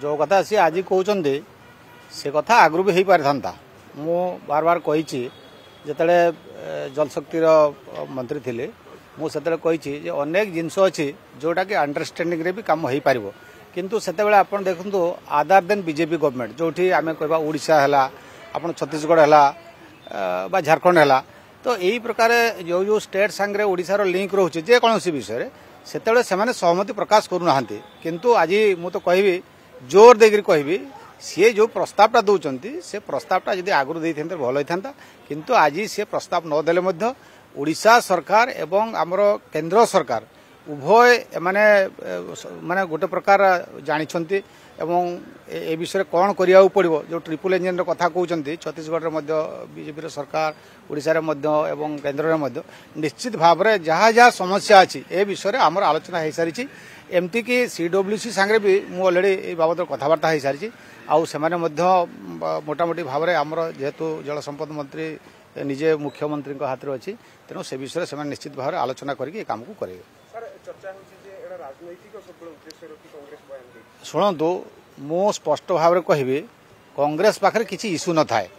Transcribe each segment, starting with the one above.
जो कथा सी आज कहते से कथा आगु भी हो पारि था मु बार बार कही जिते जलशक्तिर मंत्री थे मुझे कही अनेक जिनस अच्छी जोटा कि अंडरस्टैंडिंग रे भी काम हो पार किंतु से आप देखु आदर देन बीजेपी गवर्नमेंट जो आम कह ओडिशा है आप छत्तीसगढ़ है झारखंड है तो यही प्रकार जो जो स्टेट सांगे ओडिशार लिंक रोचे जेकोसी विषय से सहमति प्रकाश करूना किंतु आज मु तो कहि जोर देकर कहि सी जो प्रस्तावटा दौरान से प्रस्तावटा जब आगुरी दे भल होता किंतु आज सी प्रस्ताव नदेले ओडिशा सरकार एवं आमर केंद्र सरकार उभय माने माने गोटे प्रकार जानी एवं ए विषय कौन करिया पड़ो जो ट्रिपल इंजन कथा कहते छत्तीसगढ़ बीजेपी सरकार ओडिशा एवं केन्द्र में निश्चित भाव में जहाँ जहाँ समस्या अच्छी ए विषय आमर आलोचना हो सारी एमती कि सीडब्ल्यूसी सांगे भी मुझे अलरेडी बाबद कथबार्ता हो सारी आउ मोटामोटी भाव में आमर जेहेतु जल संपद मंत्री निजे मुख्यमंत्री हाथ में अच्छी तेणु से विषय से निश्चित भाव में आलोचना करके काम को करेंगे। शुणु मु स्पष्ट भाव में कहि कांग्रेस पाखे किसी इश्यू न थाए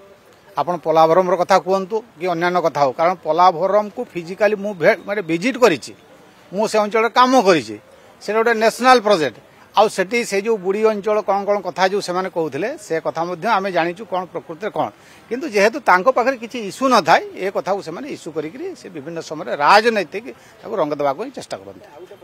आपण पोलाभरम कथा कहतु कि अन्य कथा हो कारण पोलाभरम को फिजिकाली मुझे विजिट करी से अंचल कम करी गोटे नेशनल प्रोजेक्ट आउ से जो बुढ़ी अंचल कौन कौन कथा जो से कहते से कथा आम जाचु कौन प्रकृति कौन किंतु जेहेतु पाखे किसी इश्यू न थाए ए कथा को से इश्यू करी से विभिन्न समय राजनैतिक रंग देवा चेष्टा करते।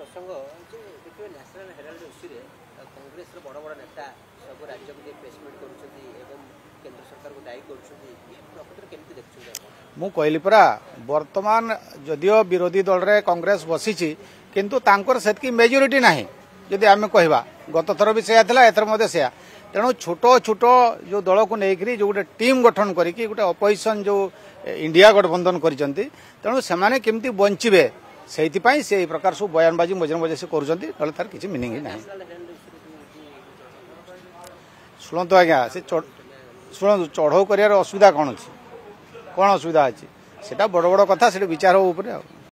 मु कहली परा वर्तमान जदियो विरोधी दल रे कांग्रेस बसी किंतु तांकर सेतकी मेजोरिटी नाही जदि आम कहवा गत थर भी से से तेणु छोट छोट जो दल को लेकर जो गोटे टीम गठन करके गोटे अपोजिशन जो इंडिया गठबंधन करते तेणु से केमती बंचे से प्रकार सब बयानबाजी मझे मझे से कर तार किसी मीनिंग ही ना। शुणु आज्ञा से शुणु चढ़ाऊ कर असुविधा कौन अच्छी कौन असुविधा अच्छी से बड़ बड़ कथा से विचार ऊपर।